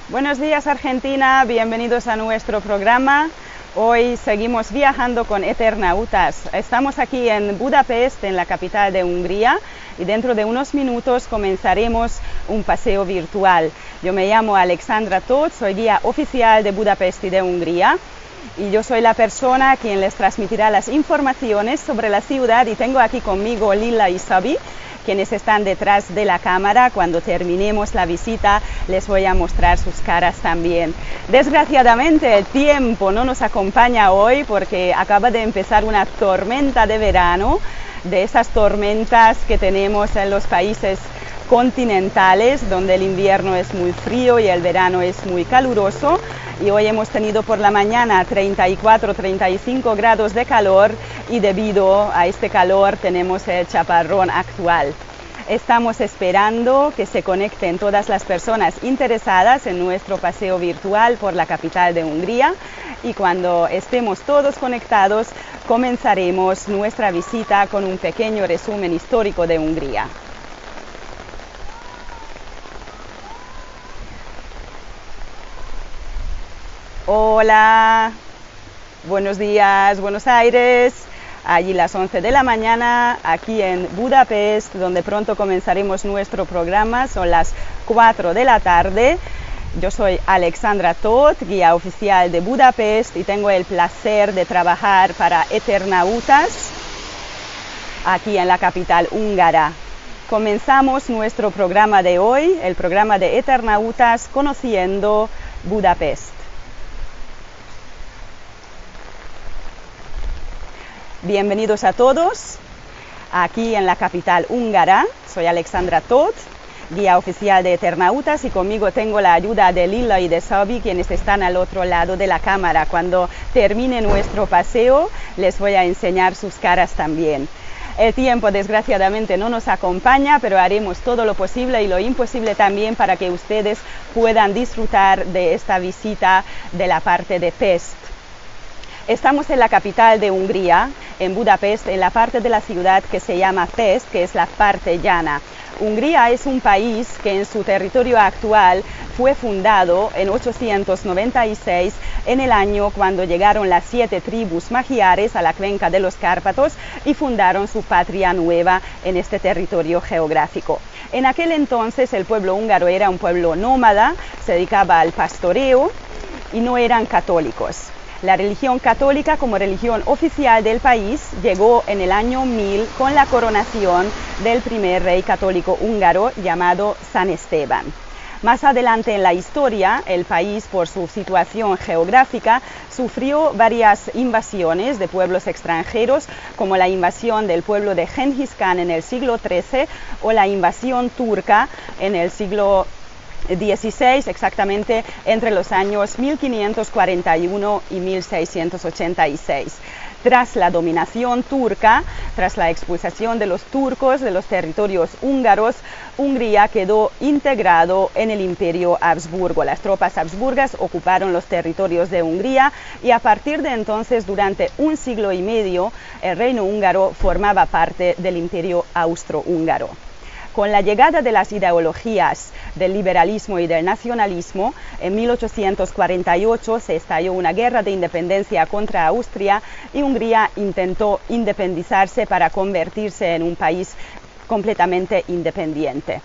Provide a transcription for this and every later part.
Buenos días Argentina, bienvenidos a nuestro programa. Hoy seguimos viajando con Eternautas. Estamos aquí en Budapest, en la capital de Hungría, y dentro de unos minutos comenzaremos un paseo virtual. Yo me llamo Alexandra Tóth, soy guía oficial de Budapest y de Hungría, y yo soy la persona quien les transmitirá las informaciones sobre la ciudad, y tengo aquí conmigo Lilla y Szabi, quienes están detrás de la cámara. Cuando terminemos la visita les voy a mostrar sus caras también. Desgraciadamente el tiempo no nos acompaña hoy porque acaba de empezar una tormenta de verano, de esas tormentas que tenemos en los países continentales, donde el invierno es muy frío y el verano es muy caluroso, y hoy hemos tenido por la mañana 34-35 grados de calor, y debido a este calor tenemos el chaparrón actual. Estamos esperando que se conecten todas las personas interesadas en nuestro paseo virtual por la capital de Hungría, y cuando estemos todos conectados comenzaremos nuestra visita con un pequeño resumen histórico de Hungría. Hola, buenos días, Buenos Aires. Allí las 11 de la mañana, aquí en Budapest, donde pronto comenzaremos nuestro programa, son las 4 de la tarde. Yo soy Alexandra Tóth, guía oficial de Budapest, y tengo el placer de trabajar para Eternautas, aquí en la capital húngara. Comenzamos nuestro programa de hoy, el programa de Eternautas, conociendo Budapest. Bienvenidos a todos, aquí en la capital húngara. Soy Alexandra Tóth, guía oficial de Eternautas, y conmigo tengo la ayuda de Lilla y de Szabi, quienes están al otro lado de la cámara. Cuando termine nuestro paseo les voy a enseñar sus caras también. El tiempo desgraciadamente no nos acompaña, pero haremos todo lo posible y lo imposible también para que ustedes puedan disfrutar de esta visita de la parte de Pest. Estamos en la capital de Hungría, en Budapest, en la parte de la ciudad que se llama Pest, que es la parte llana. Hungría es un país que en su territorio actual fue fundado en 896, en el año cuando llegaron las 7 tribus magiares a la cuenca de los Cárpatos y fundaron su patria nueva en este territorio geográfico. En aquel entonces el pueblo húngaro era un pueblo nómada, se dedicaba al pastoreo y no eran católicos. La religión católica como religión oficial del país llegó en el año 1000 con la coronación del primer rey católico húngaro llamado San Esteban. Más adelante en la historia, el país, por su situación geográfica, sufrió varias invasiones de pueblos extranjeros, como la invasión del pueblo de Genghis Khan en el siglo XIII o la invasión turca en el siglo XVI, exactamente entre los años 1541 y 1686. Tras la dominación turca, tras la expulsación de los turcos de los territorios húngaros, Hungría quedó integrado en el Imperio Habsburgo. Las tropas habsburgas ocuparon los territorios de Hungría, y a partir de entonces, durante un siglo y medio, el reino húngaro formaba parte del Imperio Austrohúngaro. Con la llegada de las ideologías del liberalismo y del nacionalismo, en 1848 se estalló una guerra de independencia contra Austria, y Hungría intentó independizarse para convertirse en un país completamente independiente.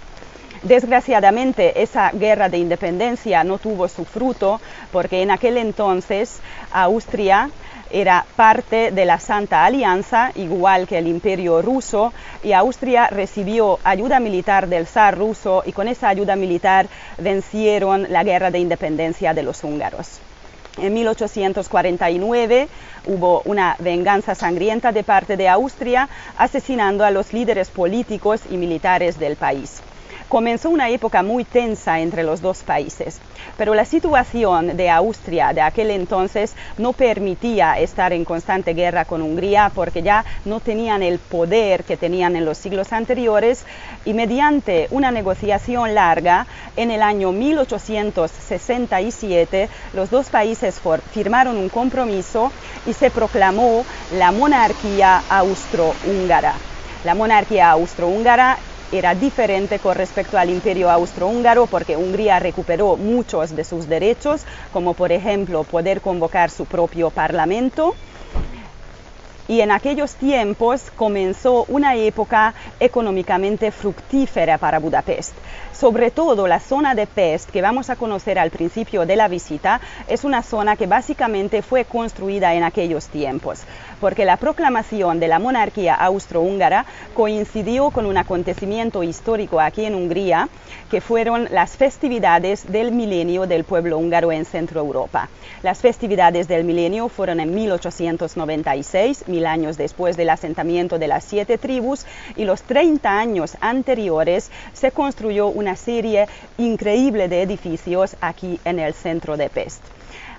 Desgraciadamente, esa guerra de independencia no tuvo su fruto, porque en aquel entonces Austria era parte de la Santa Alianza, igual que el Imperio ruso, y Austria recibió ayuda militar del zar ruso, y con esa ayuda militar vencieron la guerra de independencia de los húngaros. En 1849 hubo una venganza sangrienta de parte de Austria, asesinando a los líderes políticos y militares del país. Comenzó una época muy tensa entre los dos países, pero la situación de Austria de aquel entonces no permitía estar en constante guerra con Hungría, porque ya no tenían el poder que tenían en los siglos anteriores, y mediante una negociación larga, en el año 1867, los dos países firmaron un compromiso y se proclamó la monarquía austrohúngara. La monarquía austrohúngara era diferente con respecto al Imperio Austrohúngaro, porque Hungría recuperó muchos de sus derechos, como por ejemplo poder convocar su propio parlamento. Y en aquellos tiempos comenzó una época económicamente fructífera para Budapest. Sobre todo la zona de Pest, que vamos a conocer al principio de la visita, es una zona que básicamente fue construida en aquellos tiempos, porque la proclamación de la monarquía austrohúngara coincidió con un acontecimiento histórico aquí en Hungría, que fueron las festividades del milenio del pueblo húngaro en Centro Europa. Las festividades del milenio fueron en 1896, 1000 años después del asentamiento de las 7 tribus, y los 30 años anteriores se construyó una serie increíble de edificios aquí en el centro de Pest.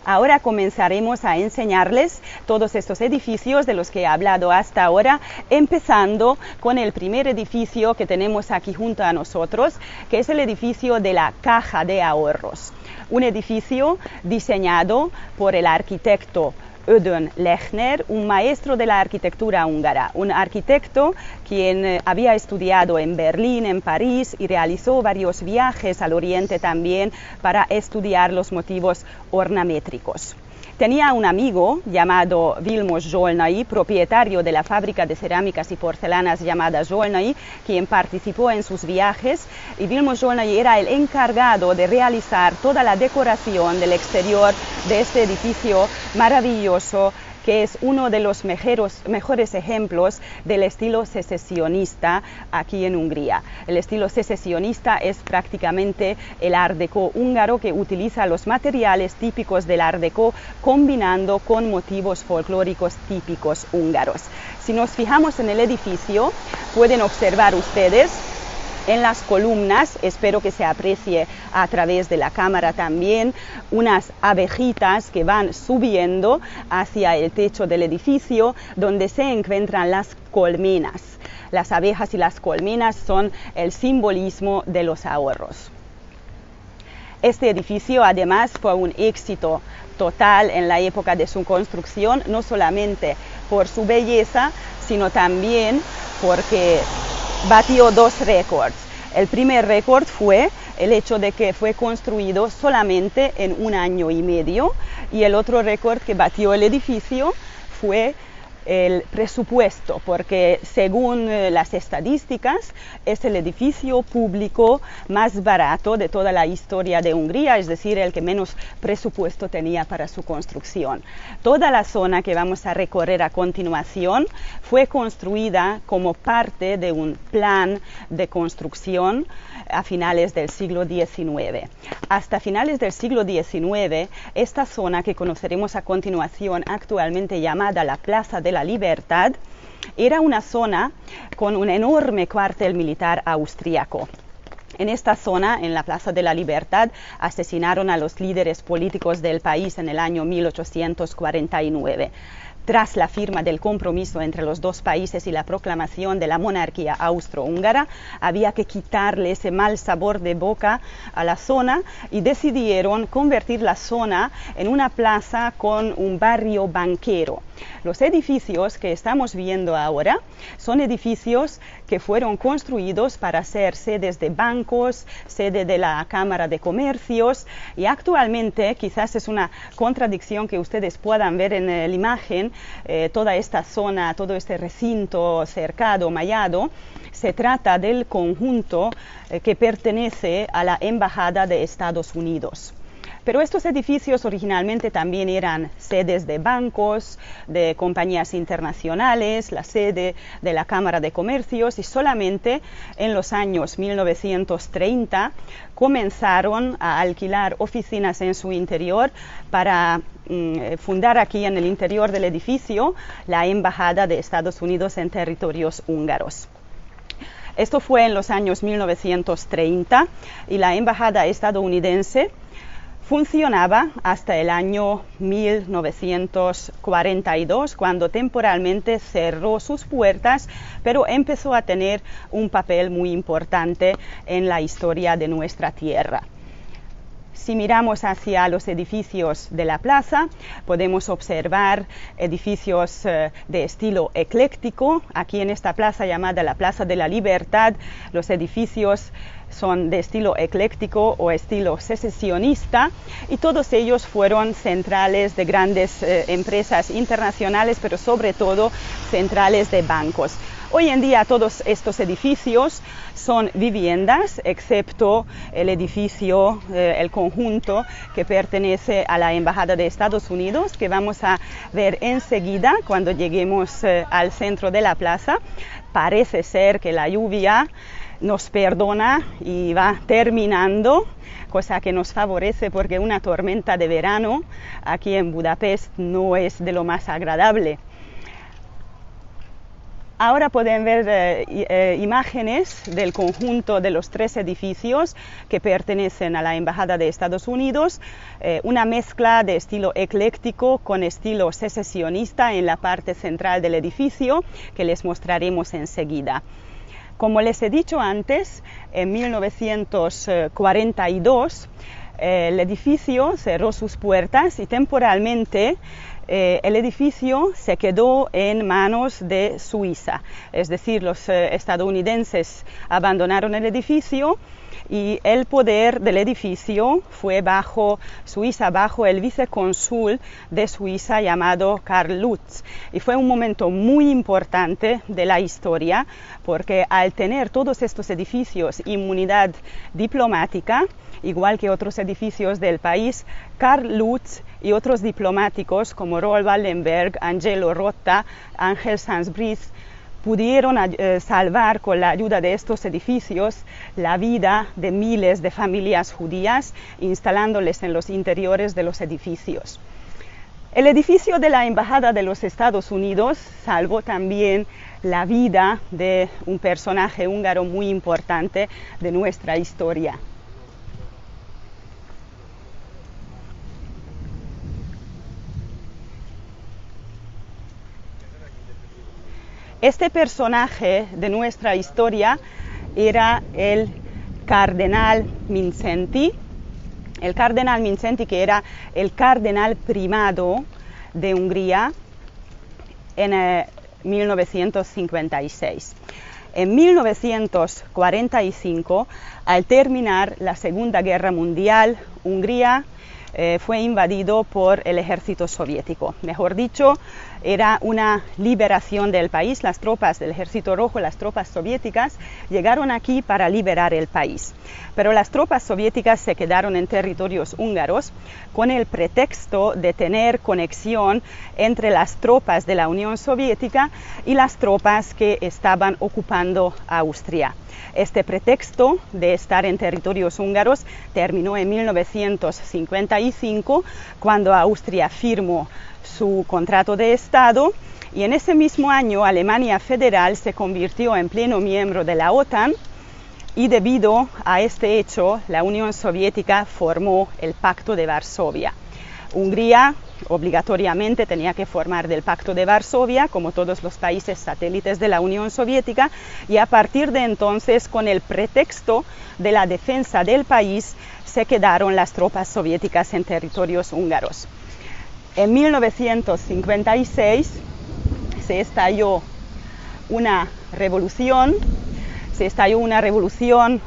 Ahora comenzaremos a enseñarles todos estos edificios de los que he hablado hasta ahora, empezando con el primer edificio que tenemos aquí junto a nosotros, que es el edificio de la Caja de Ahorros. Un edificio diseñado por el arquitecto Ödön Lechner, un maestro de la arquitectura húngara, un arquitecto quien había estudiado en Berlín, en París, y realizó varios viajes al Oriente también para estudiar los motivos ornamétricos. Tenía un amigo llamado Vilmos Zsolnai, propietario de la fábrica de cerámicas y porcelanas llamada Zsolnai, quien participó en sus viajes, y Vilmos Zsolnai era el encargado de realizar toda la decoración del exterior de este edificio maravilloso, que es uno de los mejores ejemplos del estilo secesionista aquí en Hungría. El estilo secesionista es prácticamente el Art Deco húngaro, que utiliza los materiales típicos del Art Deco combinando con motivos folclóricos típicos húngaros. Si nos fijamos en el edificio, pueden observar ustedes en las columnas, espero que se aprecie a través de la cámara también, unas abejitas que van subiendo hacia el techo del edificio, donde se encuentran las colmenas. Las abejas y las colmenas son el simbolismo de los ahorros. Este edificio además fue un éxito total en la época de su construcción, no solamente por su belleza, sino también porque batió 2 récords. El primer récord fue el hecho de que fue construido solamente en 1 año y medio, y el otro récord que batió el edificio fue el presupuesto, porque según las estadísticas es el edificio público más barato de toda la historia de Hungría, es decir, el que menos presupuesto tenía para su construcción. Toda la zona que vamos a recorrer a continuación fue construida como parte de un plan de construcción a finales del siglo XIX. Hasta finales del siglo XIX, esta zona que conoceremos a continuación, actualmente llamada la Plaza de la Libertad, era una zona con un enorme cuartel militar austríaco. En esta zona, en la Plaza de la Libertad, asesinaron a los líderes políticos del país en el año 1849. Tras la firma del compromiso entre los dos países y la proclamación de la monarquía austrohúngara, había que quitarle ese mal sabor de boca a la zona, y decidieron convertir la zona en una plaza con un barrio banquero. Los edificios que estamos viendo ahora son edificios que fueron construidos para ser sedes de bancos, sede de la Cámara de Comercios, y actualmente, quizás es una contradicción que ustedes puedan ver en la imagen, toda esta zona, todo este recinto cercado, mallado, se trata del conjunto que pertenece a la Embajada de Estados Unidos. Pero estos edificios originalmente también eran sedes de bancos, de compañías internacionales, la sede de la Cámara de Comercios, y solamente en los años 1930 comenzaron a alquilar oficinas en su interior para fundar aquí en el interior del edificio la Embajada de Estados Unidos en territorios húngaros. Esto fue en los años 1930 y la Embajada estadounidense funcionaba hasta el año 1942, cuando temporalmente cerró sus puertas, pero empezó a tener un papel muy importante en la historia de nuestra tierra. Si miramos hacia los edificios de la plaza, podemos observar edificios de estilo ecléctico. Aquí en esta plaza llamada la Plaza de la Libertad, los edificios son de estilo ecléctico o estilo secesionista, y todos ellos fueron centrales de grandes empresas internacionales, pero sobre todo centrales de bancos. Hoy en día todos estos edificios son viviendas, excepto el edificio, el conjunto que pertenece a la Embajada de Estados Unidos, que vamos a ver enseguida cuando lleguemos al centro de la plaza. Parece ser que la lluvia nos perdona y va terminando, cosa que nos favorece porque una tormenta de verano aquí en Budapest no es de lo más agradable. Ahora pueden ver imágenes del conjunto de los 3 edificios que pertenecen a la Embajada de Estados Unidos, una mezcla de estilo ecléctico con estilo secesionista en la parte central del edificio, que les mostraremos enseguida. Como les he dicho antes, en 1942 el edificio cerró sus puertas y temporalmente el edificio se quedó en manos de Suiza, es decir, los estadounidenses abandonaron el edificio y el poder del edificio fue bajo Suiza, bajo el vicecónsul de Suiza llamado Karl Lutz. Y fue un momento muy importante de la historia, porque al tener todos estos edificios inmunidad diplomática, igual que otros edificios del país, Karl Lutz y otros diplomáticos como Roel Wallenberg, Angelo Rota, Ángel Sanz-Brice, pudieron salvar con la ayuda de estos edificios la vida de miles de familias judías, instalándoles en los interiores de los edificios. El edificio de la Embajada de los Estados Unidos salvó también la vida de un personaje húngaro muy importante de nuestra historia. Este personaje de nuestra historia era el cardenal Mindszenty. El cardenal Mindszenty, que era el cardenal primado de Hungría en 1956. En 1945, al terminar la Segunda Guerra Mundial, Hungría fue invadido por el ejército soviético. Mejor dicho, era una liberación del país. Las tropas del Ejército Rojo, las tropas soviéticas, llegaron aquí para liberar el país. Pero las tropas soviéticas se quedaron en territorios húngaros con el pretexto de tener conexión entre las tropas de la Unión Soviética y las tropas que estaban ocupando Austria. Este pretexto de estar en territorios húngaros terminó en 1955, cuando Austria firmó su contrato de Estado, y en ese mismo año Alemania Federal se convirtió en pleno miembro de la OTAN, y debido a este hecho la Unión Soviética formó el Pacto de Varsovia. Hungría obligatoriamente tenía que formar del Pacto de Varsovia, como todos los países satélites de la Unión Soviética, y a partir de entonces, con el pretexto de la defensa del país, se quedaron las tropas soviéticas en territorios húngaros. En 1956 se estalló una revolución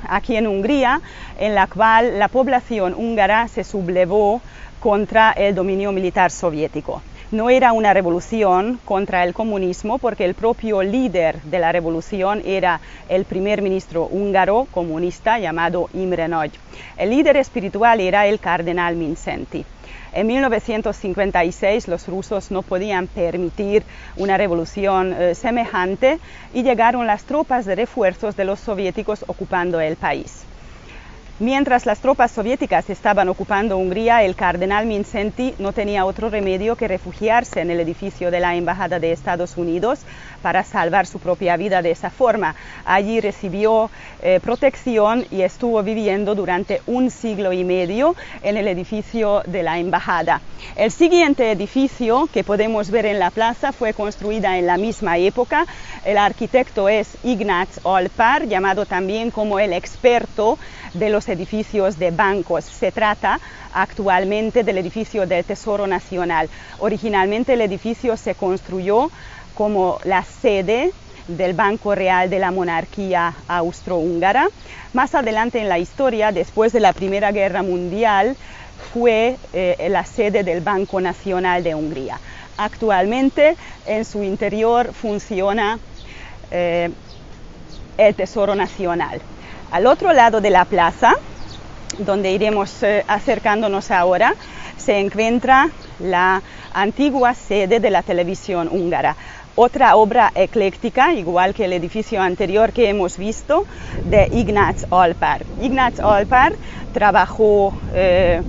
aquí en Hungría, en la cual la población húngara se sublevó contra el dominio militar soviético. No era una revolución contra el comunismo, porque el propio líder de la revolución era el primer ministro húngaro comunista llamado Imre Nagy. El líder espiritual era el cardenal Mindszenty. En 1956 los rusos no podían permitir una revolución semejante y llegaron las tropas de refuerzos de los soviéticos ocupando el país. Mientras las tropas soviéticas estaban ocupando Hungría, el cardenal Mindszenty no tenía otro remedio que refugiarse en el edificio de la Embajada de Estados Unidos para salvar su propia vida de esa forma. Allí recibió protección y estuvo viviendo durante 1 siglo y medio en el edificio de la Embajada. El siguiente edificio que podemos ver en la plaza fue construida en la misma época. El arquitecto es Ignác Alpár, llamado también como el experto de los otros edificios de bancos. Se trata actualmente del edificio del Tesoro Nacional. Originalmente el edificio se construyó como la sede del Banco Real de la Monarquía Austrohúngara. Más adelante en la historia, después de la Primera Guerra Mundial, fue la sede del Banco Nacional de Hungría. Actualmente en su interior funciona el Tesoro Nacional. Al otro lado de la plaza, donde iremos acercándonos ahora, se encuentra la antigua sede de la televisión húngara. Otra obra ecléctica, igual que el edificio anterior que hemos visto, de Ignác Alpár. Ignác Alpár trabajó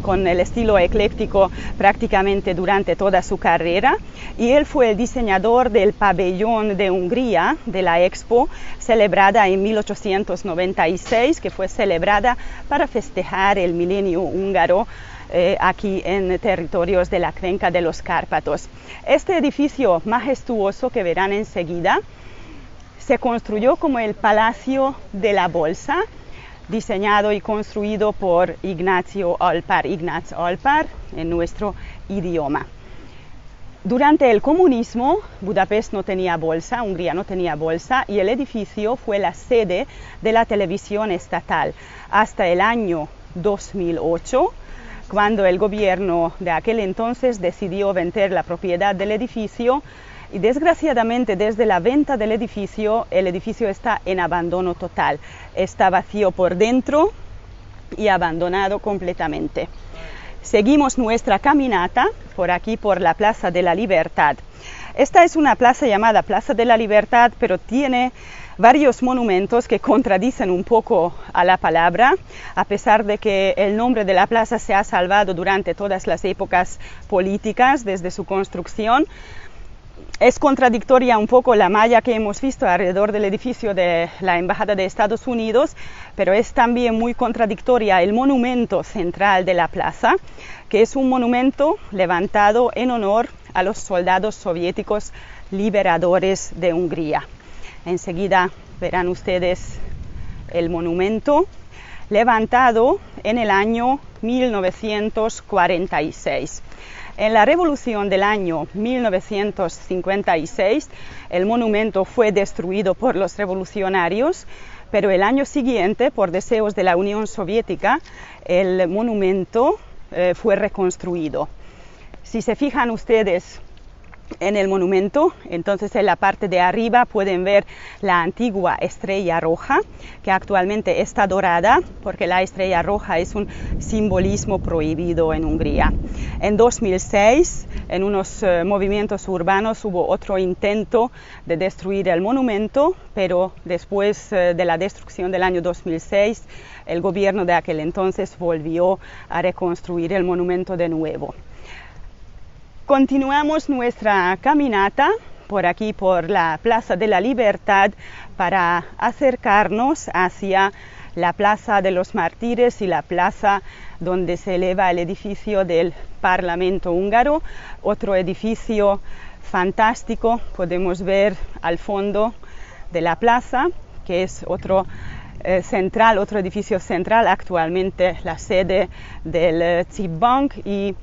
con el estilo ecléctico prácticamente durante toda su carrera y él fue el diseñador del pabellón de Hungría de la Expo, celebrada en 1896, que fue celebrada para festejar el milenio húngaro aquí en territorios de la cuenca de los Cárpatos. Este edificio majestuoso que verán enseguida se construyó como el Palacio de la Bolsa, diseñado y construido por Ignacio Alpár, Ignác Alpár en nuestro idioma. Durante el comunismo, Budapest no tenía bolsa, Hungría no tenía bolsa, y el edificio fue la sede de la televisión estatal hasta el año 2008, cuando el gobierno de aquel entonces decidió vender la propiedad del edificio y desgraciadamente desde la venta del edificio, el edificio está en abandono total, está vacío por dentro y abandonado completamente. Seguimos nuestra caminata por aquí por la Plaza de la Libertad. Esta es una plaza llamada Plaza de la Libertad, pero tiene varios monumentos que contradicen un poco a la palabra, a pesar de que el nombre de la plaza se ha salvado durante todas las épocas políticas desde su construcción. Es contradictoria un poco la malla que hemos visto alrededor del edificio de la Embajada de Estados Unidos, pero es también muy contradictoria el monumento central de la plaza, que es un monumento levantado en honor a los soldados soviéticos liberadores de Hungría. Enseguida verán ustedes el monumento, levantado en el año 1946. En la revolución del año 1956, el monumento fue destruido por los revolucionarios, pero el año siguiente, por deseos de la Unión Soviética, el monumento fue reconstruido. Si se fijan ustedes en el monumento, entonces en la parte de arriba pueden ver la antigua estrella roja, que actualmente está dorada, porque la estrella roja es un simbolismo prohibido en Hungría. En 2006, en unos movimientos urbanos, hubo otro intento de destruir el monumento, pero después de la destrucción del año 2006, el gobierno de aquel entonces volvió a reconstruir el monumento de nuevo. Continuamos nuestra caminata por aquí, por la Plaza de la Libertad, para acercarnos hacia la Plaza de los Mártires y la plaza donde se eleva el edificio del Parlamento húngaro, otro edificio fantástico. Podemos ver al fondo de la plaza, que es otro edificio central, actualmente la sede del ZIP Bank, y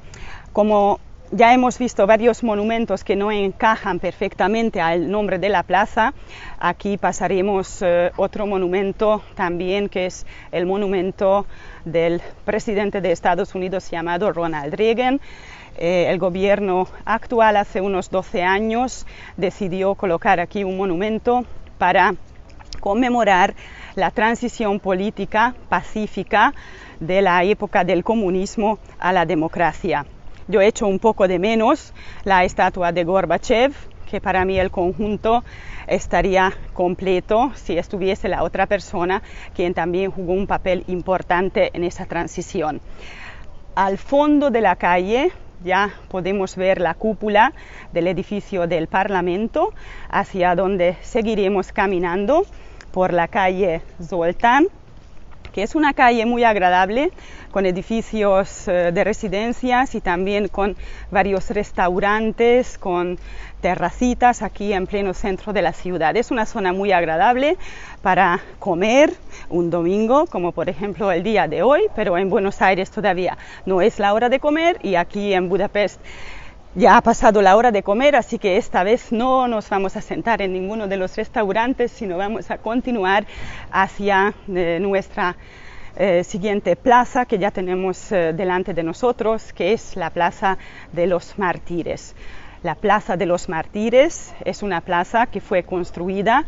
como ya hemos visto varios monumentos que no encajan perfectamente al nombre de la plaza, aquí pasaremos otro monumento también, que es el monumento del presidente de Estados Unidos llamado Ronald Reagan. El gobierno actual hace unos 12 años decidió colocar aquí un monumento para conmemorar la transición política pacífica de la época del comunismo a la democracia. Yo echo un poco de menos la estatua de Gorbachev, que para mí el conjunto estaría completo si estuviese la otra persona, quien también jugó un papel importante en esa transición. Al fondo de la calle ya podemos ver la cúpula del edificio del Parlamento, hacia donde seguiremos caminando por la calle Zoltán, que es una calle muy agradable, con edificios de residencias y también con varios restaurantes, con terracitas aquí en pleno centro de la ciudad. Es una zona muy agradable para comer un domingo, como por ejemplo el día de hoy, pero en Buenos Aires todavía no es la hora de comer y aquí en Budapest ya ha pasado la hora de comer, así que esta vez no nos vamos a sentar en ninguno de los restaurantes, sino vamos a continuar hacia nuestra siguiente plaza que ya tenemos delante de nosotros, que es la Plaza de los Mártires. La Plaza de los Mártires es una plaza que fue construida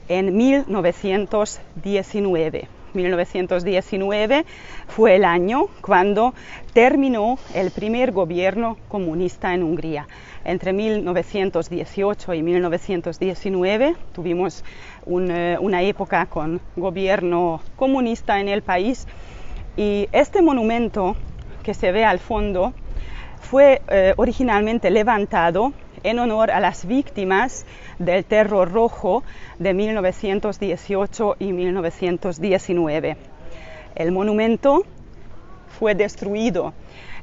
en 1919. 1919 fue el año cuando terminó el primer gobierno comunista en Hungría. Entre 1918 y 1919 tuvimos una época con gobierno comunista en el país y este monumento que se ve al fondo fue originalmente levantado en honor a las víctimas del Terror Rojo de 1918 y 1919. El monumento fue destruido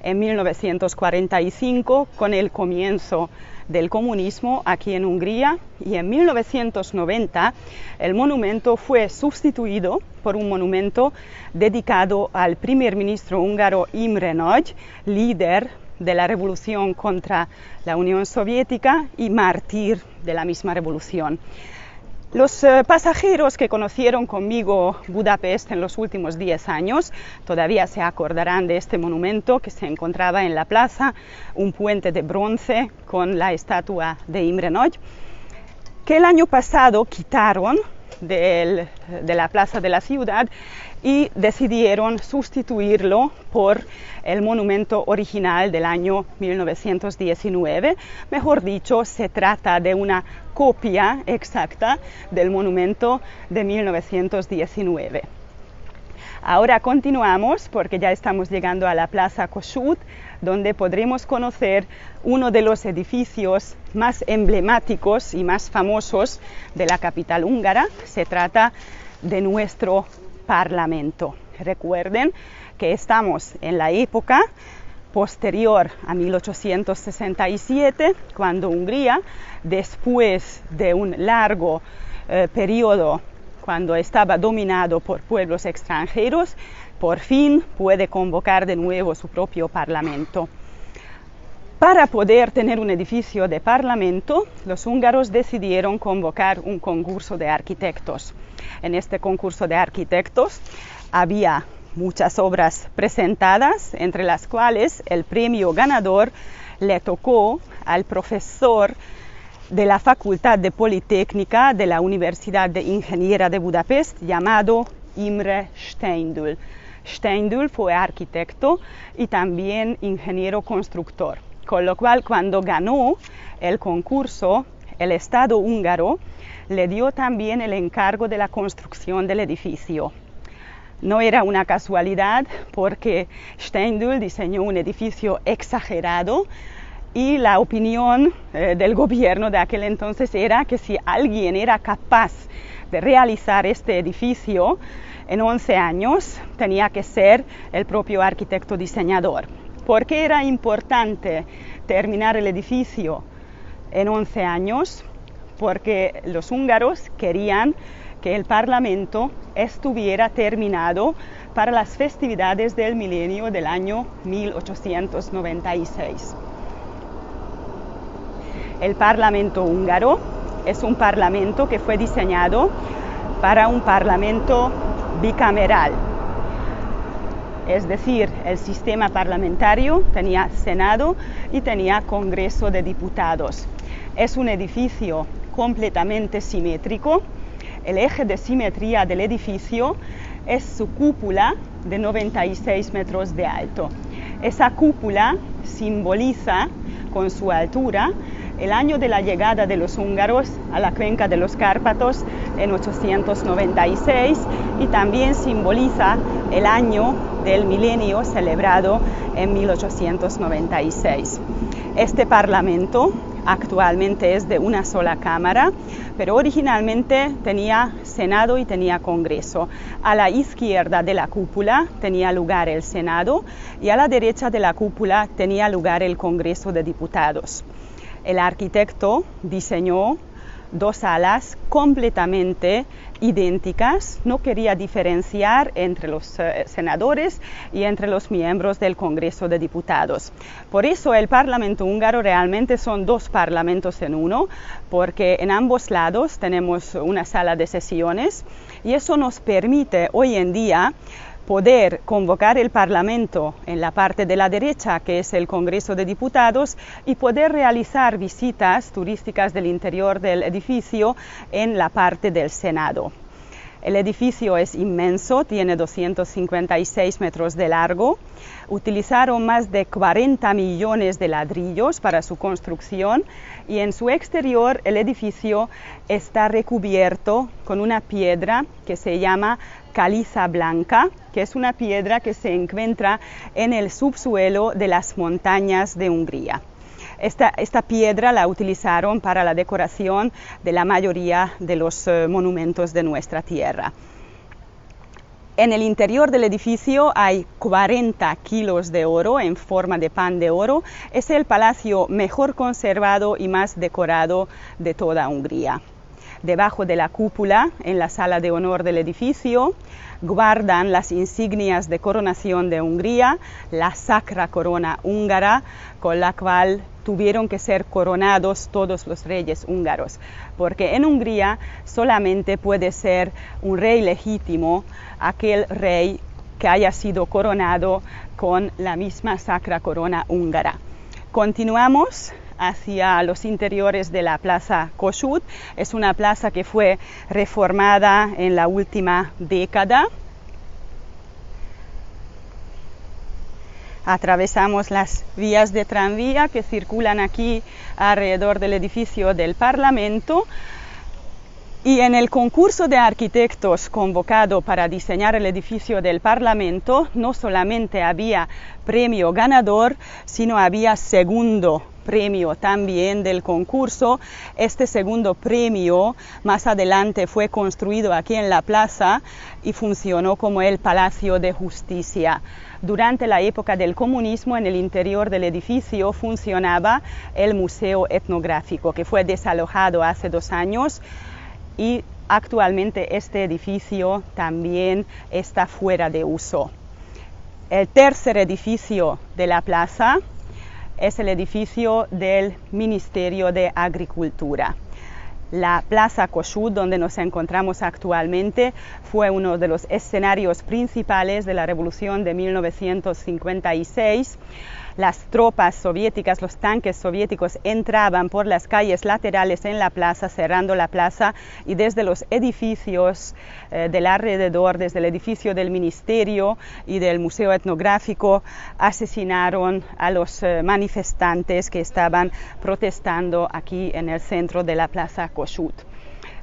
en 1945 con el comienzo del comunismo aquí en Hungría y en 1990 el monumento fue sustituido por un monumento dedicado al primer ministro húngaro Imre Nagy, líder de la revolución contra la Unión Soviética y mártir de la misma revolución. Los pasajeros que conocieron conmigo Budapest en los últimos 10 años todavía se acordarán de este monumento que se encontraba en la plaza, un puente de bronce con la estatua de Imre Nagy, que el año pasado quitaron de la plaza de la ciudad y decidieron sustituirlo por el monumento original del año 1919. Mejor dicho, se trata de una copia exacta del monumento de 1919. Ahora continuamos porque ya estamos llegando a la Plaza Kossuth, donde podremos conocer uno de los edificios más emblemáticos y más famosos de la capital húngara. Se trata de nuestro Parlamento. Recuerden que estamos en la época posterior a 1867, cuando Hungría, después de un largo periodo cuando estaba dominado por pueblos extranjeros, por fin puede convocar de nuevo su propio parlamento. Para poder tener un edificio de parlamento, los húngaros decidieron convocar un concurso de arquitectos. En este concurso de arquitectos había muchas obras presentadas, entre las cuales el premio ganador le tocó al profesor de la Facultad de Politécnica de la Universidad de Ingeniería de Budapest, llamado Imre Steindl. Steindl fue arquitecto y también ingeniero constructor, con lo cual cuando ganó el concurso, el Estado húngaro le dio también el encargo de la construcción del edificio. No era una casualidad porque Steindl diseñó un edificio exagerado y la opinión del gobierno de aquel entonces era que si alguien era capaz de realizar este edificio en 11 años, tenía que ser el propio arquitecto diseñador. ¿Por qué era importante terminar el edificio en 11 años? Porque los húngaros querían que el Parlamento estuviera terminado para las festividades del milenio del año 1896. El Parlamento húngaro es un parlamento que fue diseñado para un parlamento bicameral. Es decir, el sistema parlamentario tenía Senado y tenía Congreso de Diputados. Es un edificio completamente simétrico. El eje de simetría del edificio es su cúpula de 96 metros de alto. Esa cúpula simboliza con su altura el año de la llegada de los húngaros a la cuenca de los Cárpatos en 896 y también simboliza el año del milenio celebrado en 1896. Este parlamento actualmente es de una sola cámara, pero originalmente tenía Senado y tenía Congreso. A la izquierda de la cúpula tenía lugar el Senado y a la derecha de la cúpula tenía lugar el Congreso de Diputados. El arquitecto diseñó dos salas completamente idénticas, no quería diferenciar entre los senadores y entre los miembros del Congreso de Diputados. Por eso el Parlamento húngaro realmente son dos parlamentos en uno, porque en ambos lados tenemos una sala de sesiones y eso nos permite hoy en día poder convocar el Parlamento en la parte de la derecha, que es el Congreso de Diputados, y poder realizar visitas turísticas del interior del edificio en la parte del Senado. El edificio es inmenso, tiene 256 metros de largo. Utilizaron más de 40 millones de ladrillos para su construcción y en su exterior el edificio está recubierto con una piedra que se llama caliza blanca, que es una piedra que se encuentra en el subsuelo de las montañas de Hungría. Esta piedra la utilizaron para la decoración de la mayoría de los monumentos de nuestra tierra. En el interior del edificio hay 40 kilos de oro en forma de pan de oro. Es el palacio mejor conservado y más decorado de toda Hungría. Debajo de la cúpula, en la sala de honor del edificio, guardan las insignias de coronación de Hungría, la Sacra Corona húngara, con la cual tuvieron que ser coronados todos los reyes húngaros, porque en Hungría solamente puede ser un rey legítimo aquel rey que haya sido coronado con la misma Sacra Corona húngara. Continuamos hacia los interiores de la Plaza Kossuth. Es una plaza que fue reformada en la última década. Atravesamos las vías de tranvía que circulan aquí alrededor del edificio del Parlamento. Y en el concurso de arquitectos convocado para diseñar el edificio del Parlamento, no solamente había premio ganador, sino había segundo premio también del concurso. Este segundo premio más adelante fue construido aquí en la plaza y funcionó como el Palacio de Justicia. Durante la época del comunismo, en el interior del edificio funcionaba el Museo Etnográfico, que fue desalojado hace 2 años. Y actualmente este edificio también está fuera de uso. El tercer edificio de la plaza es el edificio del Ministerio de Agricultura. La Plaza Kossuth, donde nos encontramos actualmente, fue uno de los escenarios principales de la Revolución de 1956. Las tropas soviéticas, los tanques soviéticos entraban por las calles laterales en la plaza, cerrando la plaza, y desde los edificios del alrededor, desde el edificio del Ministerio y del Museo Etnográfico, asesinaron a los manifestantes que estaban protestando aquí en el centro de la Plaza Kossuth.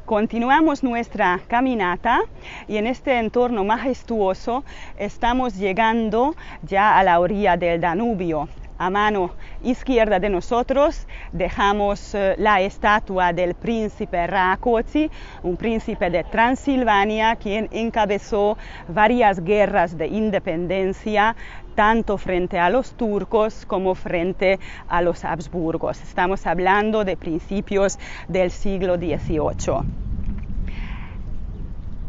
Continuamos nuestra caminata y en este entorno majestuoso estamos llegando ya a la orilla del Danubio. A mano izquierda de nosotros dejamos la estatua del príncipe Rákóczi, un príncipe de Transilvania, quien encabezó varias guerras de independencia, tanto frente a los turcos como frente a los Habsburgos. Estamos hablando de principios del siglo XVIII.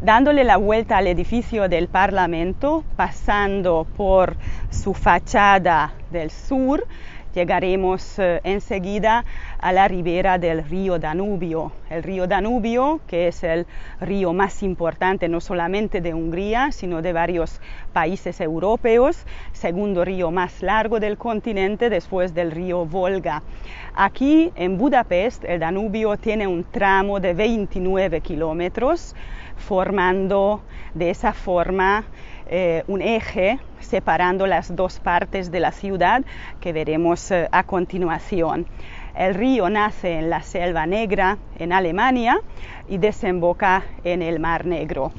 Dándole la vuelta al edificio del Parlamento, pasando por su fachada del sur, llegaremos enseguida a la ribera del río Danubio. El río Danubio, que es el río más importante no solamente de Hungría, sino de varios países europeos, segundo río más largo del continente después del río Volga. Aquí en Budapest el Danubio tiene un tramo de 29 kilómetros, formando de esa forma un eje separando las dos partes de la ciudad que veremos a continuación. El río nace en la Selva Negra, en Alemania, y desemboca en el Mar Negro.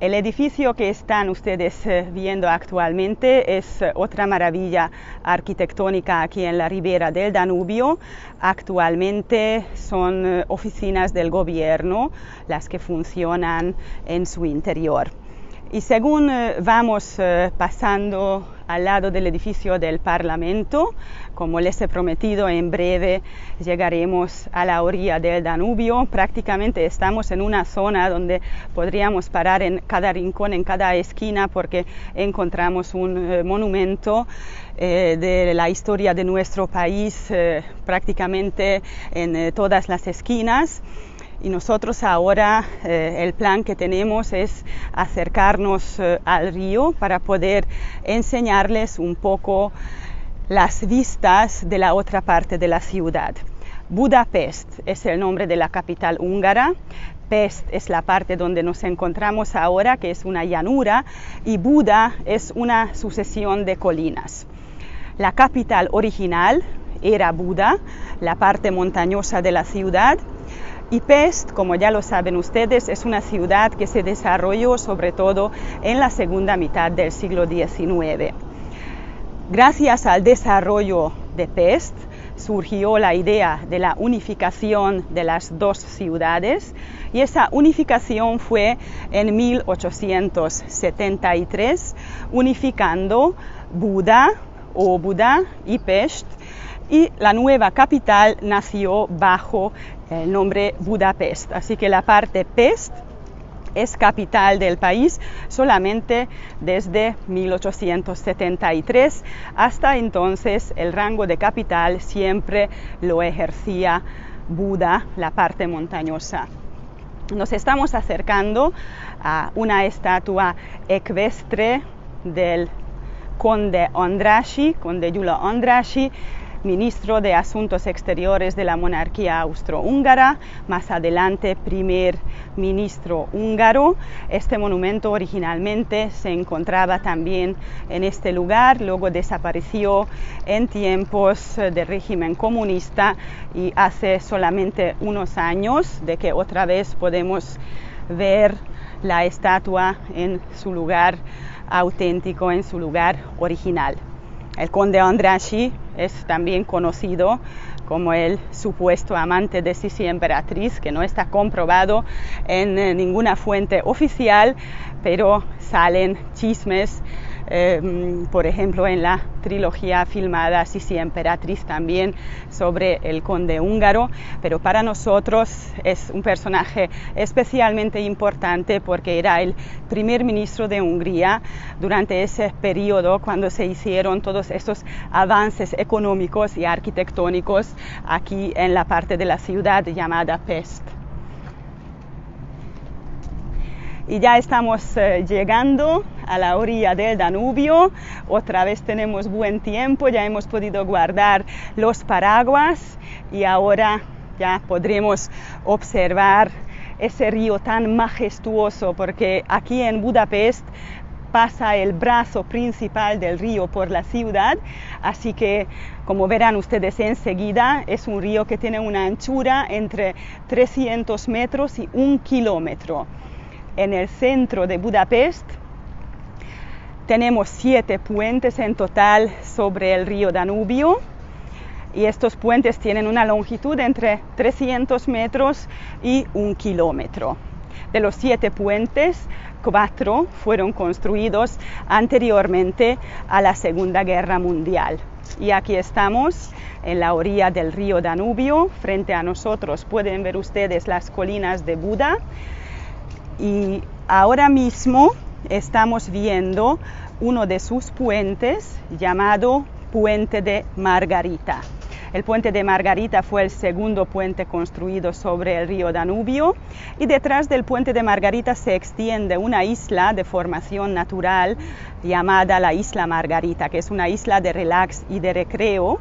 El edificio que están ustedes viendo actualmente es otra maravilla arquitectónica aquí en la ribera del Danubio. Actualmente son oficinas del gobierno las que funcionan en su interior. Y según vamos pasando al lado del edificio del Parlamento, como les he prometido, en breve llegaremos a la orilla del Danubio. Prácticamente estamos en una zona donde podríamos parar en cada rincón, en cada esquina, porque encontramos un monumento de la historia de nuestro país prácticamente en todas las esquinas. Y nosotros ahora el plan que tenemos es acercarnos al río para poder enseñarles un poco las vistas de la otra parte de la ciudad. Budapest es el nombre de la capital húngara. Pest es la parte donde nos encontramos ahora, que es una llanura, y Buda es una sucesión de colinas. La capital original era Buda, la parte montañosa de la ciudad. Y Pest, como ya lo saben ustedes, es una ciudad que se desarrolló sobre todo en la segunda mitad del siglo XIX. Gracias al desarrollo de Pest surgió la idea de la unificación de las dos ciudades, y esa unificación fue en 1873, unificando Buda y Pest, y la nueva capital nació bajo el nombre Budapest. Así que la parte Pest es capital del país solamente desde 1873. Hasta entonces el rango de capital siempre lo ejercía Buda, la parte montañosa. Nos estamos acercando a una estatua ecuestre del conde Andrássy, conde Gyula Andrássy, ministro de Asuntos Exteriores de la monarquía austrohúngara, más adelante primer ministro húngaro. Este monumento originalmente se encontraba también en este lugar, luego desapareció en tiempos del régimen comunista, y hace solamente unos años de que otra vez podemos ver la estatua en su lugar auténtico, en su lugar original. El conde Andrássy es también conocido como el supuesto amante de Sisi Emperatriz, que no está comprobado en ninguna fuente oficial, pero salen chismes, por ejemplo en la trilogía filmada Sisi Emperatriz también, sobre el conde húngaro. Pero para nosotros es un personaje especialmente importante porque era el primer ministro de Hungría durante ese periodo cuando se hicieron todos estos avances económicos y arquitectónicos aquí en la parte de la ciudad llamada Pest. Y ya estamos llegando a la orilla del Danubio. Otra vez tenemos buen tiempo, ya hemos podido guardar los paraguas y ahora ya podremos observar ese río tan majestuoso, porque aquí en Budapest pasa el brazo principal del río por la ciudad, así que como verán ustedes enseguida, es un río que tiene una anchura entre 300 metros y 1 kilómetro. En el centro de Budapest tenemos 7 puentes en total sobre el río Danubio, y estos puentes tienen una longitud entre 300 metros y 1 kilómetro. De los 7 puentes, 4 fueron construidos anteriormente a la Segunda Guerra Mundial. Y aquí estamos en la orilla del río Danubio. Frente a nosotros pueden ver ustedes las colinas de Buda. Y ahora mismo estamos viendo uno de sus puentes llamado Puente de Margarita. El Puente de Margarita fue el segundo puente construido sobre el río Danubio, y detrás del Puente de Margarita se extiende una isla de formación natural llamada la Isla Margarita, que es una isla de relax y de recreo,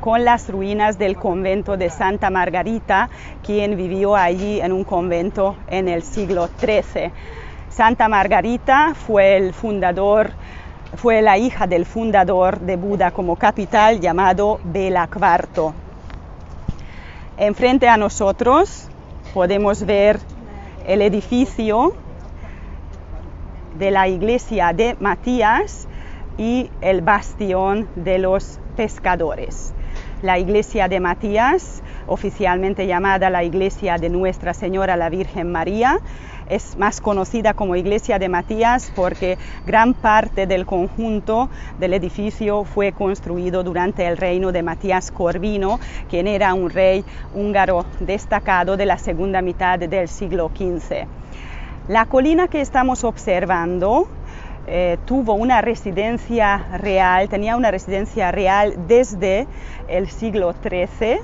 con las ruinas del convento de Santa Margarita, quien vivió allí en un convento en el siglo XIII. Santa Margarita fue la hija del fundador de Buda como capital, llamado Béla IV. Enfrente a nosotros podemos ver el edificio de la iglesia de Matías y el bastión de los pescadores. La iglesia de Matías, oficialmente llamada la iglesia de Nuestra Señora la Virgen María, es más conocida como iglesia de Matías porque gran parte del conjunto del edificio fue construido durante el reino de Matías Corvino, quien era un rey húngaro destacado de la segunda mitad del siglo XV. La colina que estamos observando tuvo una residencia real, tenía una residencia real desde el siglo XIII,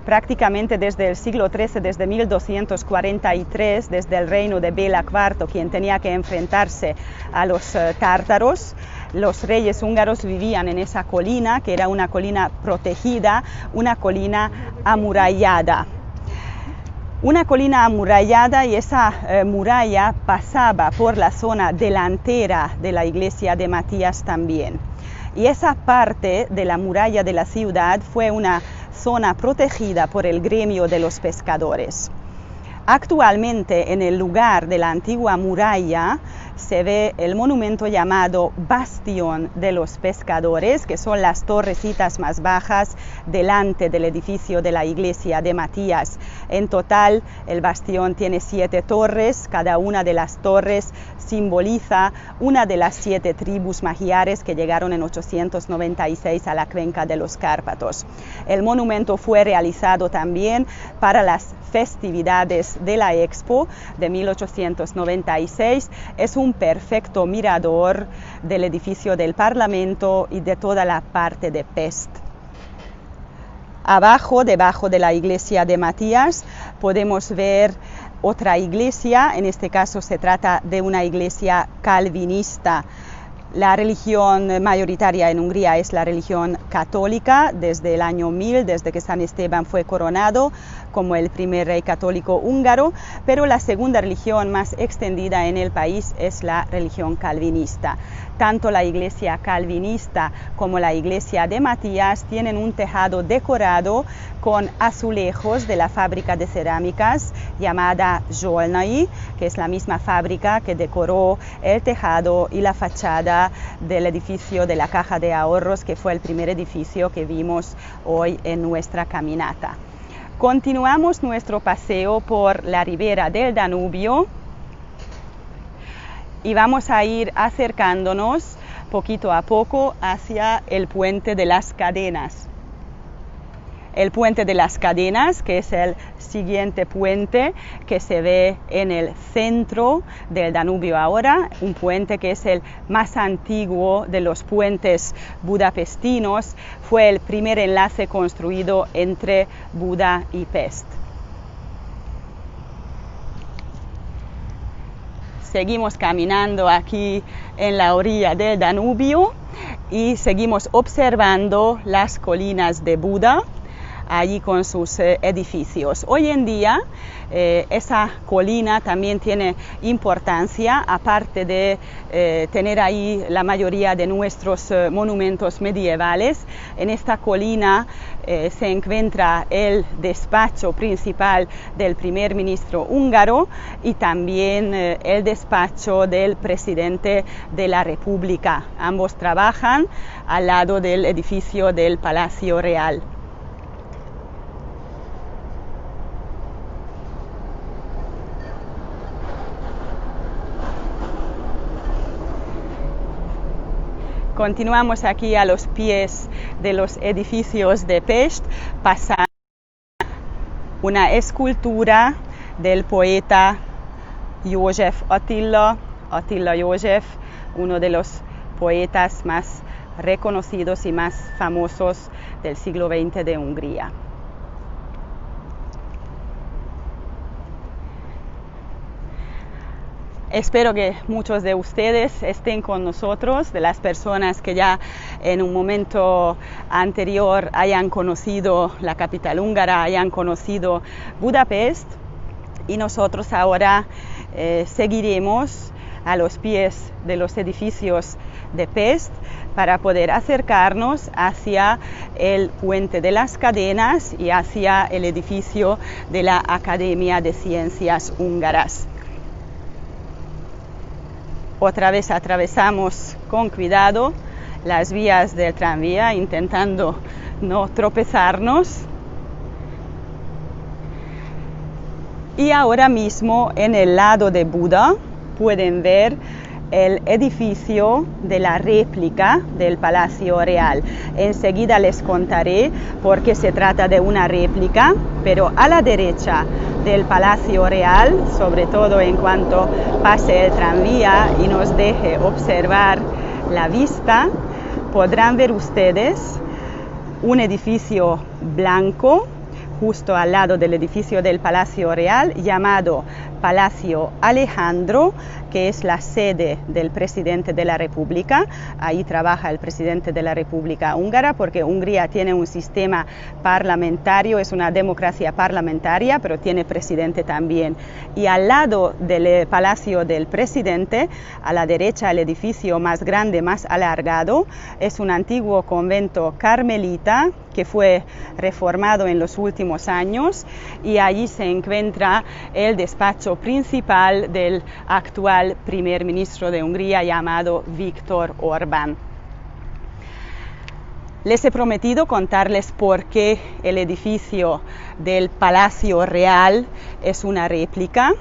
prácticamente desde el siglo XIII, desde 1243, desde el reino de Béla IV, quien tenía que enfrentarse a los tártaros. Los reyes húngaros vivían en esa colina, que era una colina protegida, una colina amurallada. Una colina amurallada, y esa muralla pasaba por la zona delantera de la iglesia de Matías también. Y esa parte de la muralla de la ciudad fue una zona protegida por el gremio de los pescadores. Actualmente, en el lugar de la antigua muralla se ve el monumento llamado Bastión de los Pescadores, que son las torrecitas más bajas delante del edificio de la iglesia de Matías. En total, el bastión tiene 7 torres, cada una de las torres simboliza una de las 7 tribus magiares que llegaron en 896 a la cuenca de los Cárpatos. El monumento fue realizado también para las festividades de la Expo de 1896. Es un perfecto mirador del edificio del Parlamento y de toda la parte de Pest. Abajo, debajo de la iglesia de Matías, podemos ver otra iglesia. En este caso se trata de una iglesia calvinista. La religión mayoritaria en Hungría es la religión católica desde el año 1000, desde que San Esteban fue coronado como el primer rey católico húngaro, pero la segunda religión más extendida en el país es la religión calvinista. Tanto la iglesia calvinista como la iglesia de Matías tienen un tejado decorado con azulejos de la fábrica de cerámicas llamada Zsolnai, que es la misma fábrica que decoró el tejado y la fachada del edificio de la Caja de Ahorros, que fue el primer edificio que vimos hoy en nuestra caminata. Continuamos nuestro paseo por la ribera del Danubio y vamos a ir acercándonos poquito a poco hacia el Puente de las Cadenas. El Puente de las Cadenas, que es el siguiente puente que se ve en el centro del Danubio ahora, un puente que es el más antiguo de los puentes budapestinos, fue el primer enlace construido entre Buda y Pest. Seguimos caminando aquí en la orilla del Danubio y seguimos observando las colinas de Buda, allí con sus edificios. Hoy en día esa colina también tiene importancia, aparte de tener ahí la mayoría de nuestros monumentos medievales. En esta colina se encuentra el despacho principal del primer ministro húngaro y también el despacho del presidente de la República. Ambos trabajan al lado del edificio del Palacio Real. Continuamos aquí a los pies de los edificios de Pest, pasando una escultura del poeta József Attila József, uno de los poetas más reconocidos y más famosos del siglo XX de Hungría. Espero que muchos de ustedes estén con nosotros, de las personas que ya en un momento anterior hayan conocido la capital húngara, hayan conocido Budapest, y nosotros ahora seguiremos a los pies de los edificios de Pest para poder acercarnos hacia el Puente de las Cadenas y hacia el edificio de la Academia de Ciencias Húngaras. Otra vez atravesamos con cuidado las vías del tranvía, intentando no tropezarnos. Y ahora mismo en el lado de Buda pueden ver el edificio de la réplica del Palacio Real. Enseguida les contaré por qué se trata de una réplica, pero a la derecha del Palacio Real, sobre todo en cuanto pase el tranvía y nos deje observar la vista, podrán ver ustedes un edificio blanco justo al lado del edificio del Palacio Real, llamado Palacio Alejandro, que es la sede del presidente de la República. Ahí trabaja el presidente de la República húngara, porque Hungría tiene un sistema parlamentario, es una democracia parlamentaria, pero tiene presidente también. Y al lado del Palacio del Presidente, a la derecha, el edificio más grande, más alargado, es un antiguo convento carmelita que fue reformado en los últimos años, y allí se encuentra el despacho principal del actual primer ministro de Hungría, llamado Viktor Orbán. Les he prometido contarles por qué el edificio del Palacio Real es una réplica.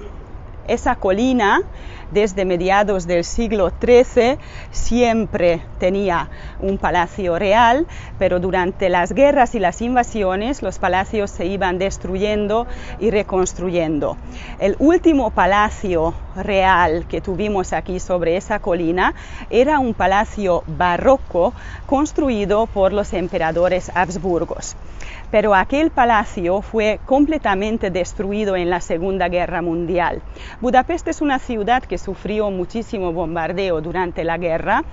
Esa colina, desde mediados del siglo XIII, siempre tenía un palacio real, pero durante las guerras y las invasiones los palacios se iban destruyendo y reconstruyendo. El último palacio real que tuvimos aquí sobre esa colina era un palacio barroco construido por los emperadores Habsburgos. Pero aquel palacio fue completamente destruido en la Segunda Guerra Mundial. Budapest es una ciudad que sufrió muchísimo bombardeo durante la guerra,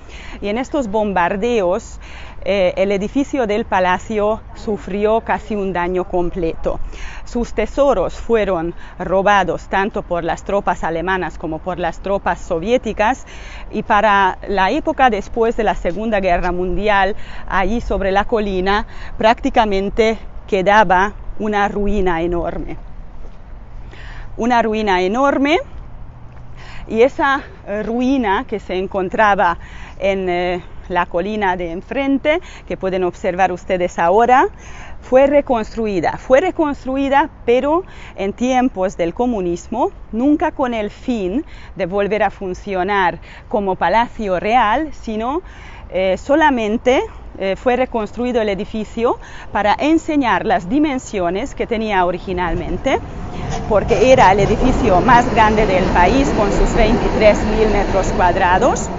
y en estos bombardeos el edificio del palacio sufrió casi un daño completo. Sus tesoros fueron robados tanto por las tropas alemanas como por las tropas soviéticas, y para la época después de la Segunda Guerra Mundial, allí sobre la colina prácticamente quedaba una ruina enorme. Una ruina enorme, y esa ruina que se encontraba en la colina de enfrente, que pueden observar ustedes ahora, fue reconstruida, pero en tiempos del comunismo, nunca con el fin de volver a funcionar como palacio real, sino solamente fue reconstruido el edificio para enseñar las dimensiones que tenía originalmente, porque era el edificio más grande del país con sus 23.000 metros cuadrados,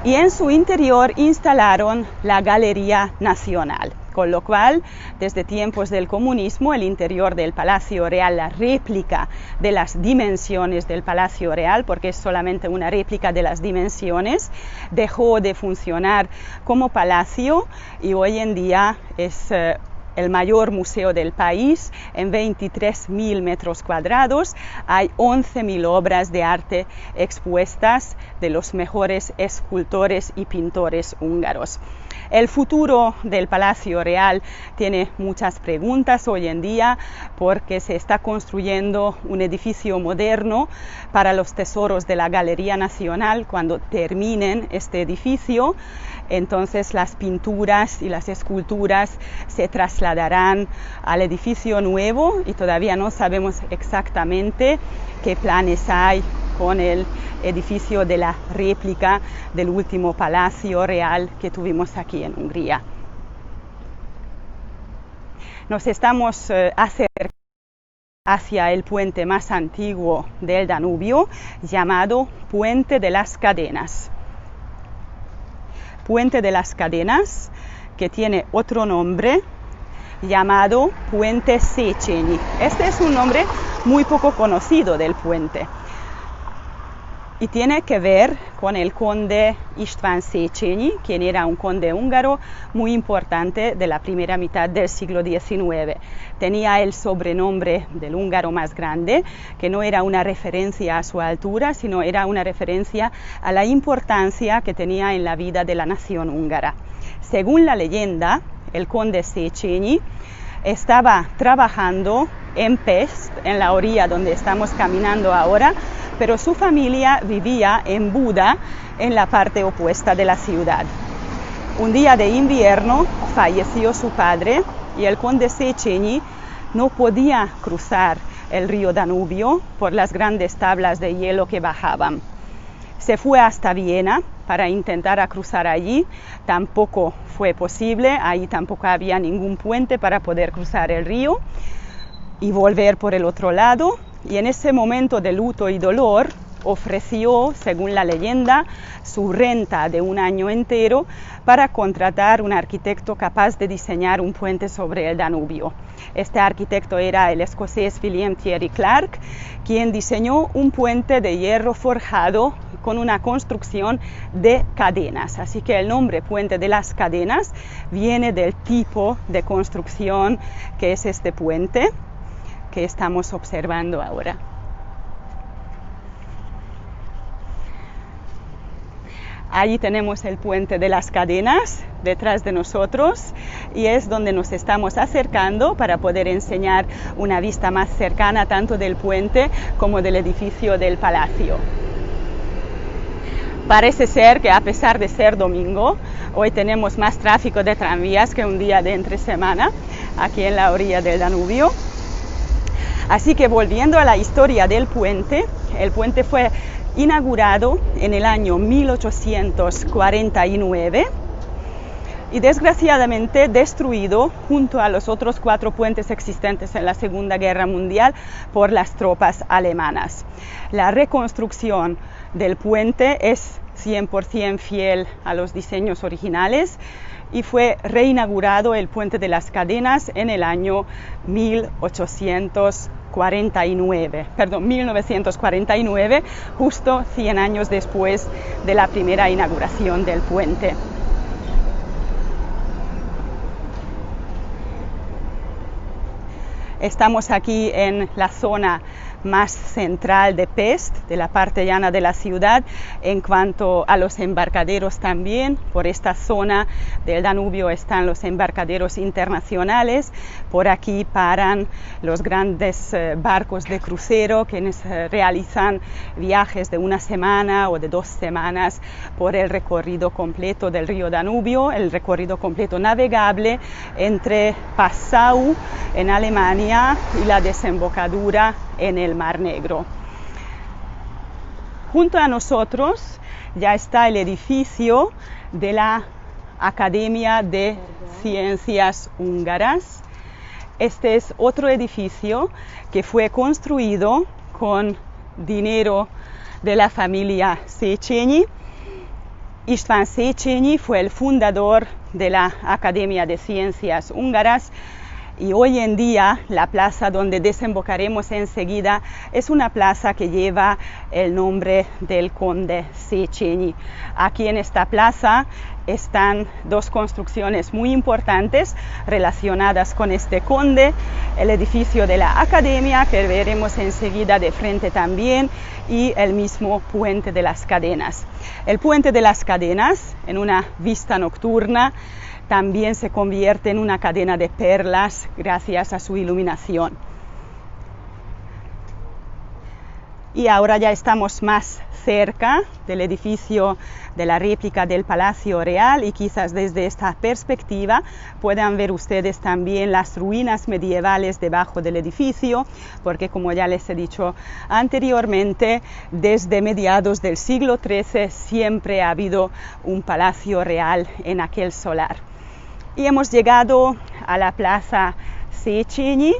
y en su interior instalaron la Galería Nacional. Con lo cual, desde tiempos del comunismo, el interior del Palacio Real, la réplica de las dimensiones del Palacio Real, porque es solamente una réplica de las dimensiones, dejó de funcionar como palacio, y hoy en día es el mayor museo del país. En 23.000 metros cuadrados hay 11.000 obras de arte expuestas de los mejores escultores y pintores húngaros. El futuro del Palacio Real tiene muchas preguntas hoy en día, porque se está construyendo un edificio moderno para los tesoros de la Galería Nacional. Cuando terminen este edificio, entonces las pinturas y las esculturas se trasladarán al edificio nuevo, y todavía no sabemos exactamente qué planes hay con el edificio de la réplica del último palacio real que tuvimos aquí en Hungría. Nos estamos acercando hacia el puente más antiguo del Danubio, llamado Puente de las Cadenas. Puente de las Cadenas, que tiene otro nombre llamado Puente Széchenyi. Este es un nombre muy poco conocido del puente, y tiene que ver con el conde István Széchenyi, quien era un conde húngaro muy importante de la primera mitad del siglo XIX. Tenía el sobrenombre del húngaro más grande, que no era una referencia a su altura, sino era una referencia a la importancia que tenía en la vida de la nación húngara. Según la leyenda, el conde Széchenyi estaba trabajando en Pest, en la orilla donde estamos caminando ahora, pero su familia vivía en Buda, en la parte opuesta de la ciudad. Un día de invierno falleció su padre y el conde Széchenyi no podía cruzar el río Danubio por las grandes tablas de hielo que bajaban. Se fue hasta Viena para intentar cruzar allí, tampoco fue posible, ahí tampoco había ningún puente para poder cruzar el río y volver por el otro lado, y en ese momento de luto y dolor ofreció, según la leyenda, su renta de un año entero para contratar un arquitecto capaz de diseñar un puente sobre el Danubio. Este arquitecto era el escocés William Thierry Clark, quien diseñó un puente de hierro forjado con una construcción de cadenas. Así que el nombre Puente de las Cadenas viene del tipo de construcción que es este puente que estamos observando ahora. Allí tenemos el Puente de las Cadenas detrás de nosotros y es donde nos estamos acercando para poder enseñar una vista más cercana tanto del puente como del edificio del palacio. Parece ser que a pesar de ser domingo, hoy tenemos más tráfico de tranvías que un día de entre semana aquí en la orilla del Danubio. Así que volviendo a la historia del puente, el puente fue inaugurado en el año 1849 y desgraciadamente destruido junto a los otros 4 puentes existentes en la Segunda Guerra Mundial por las tropas alemanas. La reconstrucción del puente es 100% fiel a los diseños originales y fue reinaugurado el Puente de las Cadenas en el año 1949, justo 100 años después de la primera inauguración del puente. Estamos aquí en la zona más central de Pest, de la parte llana de la ciudad. En cuanto a los embarcaderos también, por esta zona del Danubio están los embarcaderos internacionales. Por aquí paran los grandes barcos de crucero que realizan viajes de una semana o de 2 semanas por el recorrido completo del río Danubio, el recorrido completo navegable entre Passau en Alemania y la desembocadura en el Mar Negro. Junto a nosotros ya está el edificio de la Academia de Ciencias Húngaras. Este es otro edificio que fue construido con dinero de la familia Széchenyi. István Széchenyi fue el fundador de la Academia de Ciencias Húngaras. Y hoy en día la plaza donde desembocaremos enseguida es una plaza que lleva el nombre del conde Széchenyi. Aquí en esta plaza están 2 construcciones muy importantes relacionadas con este conde, el edificio de la Academia, que veremos enseguida de frente también, y el mismo Puente de las Cadenas. El Puente de las Cadenas, en una vista nocturna, también se convierte en una cadena de perlas gracias a su iluminación. Y ahora ya estamos más cerca del edificio de la réplica del Palacio Real y quizás desde esta perspectiva puedan ver ustedes también las ruinas medievales debajo del edificio, porque como ya les he dicho anteriormente, desde mediados del siglo XIII siempre ha habido un Palacio Real en aquel solar. Y hemos llegado a la Plaza Széchenyi,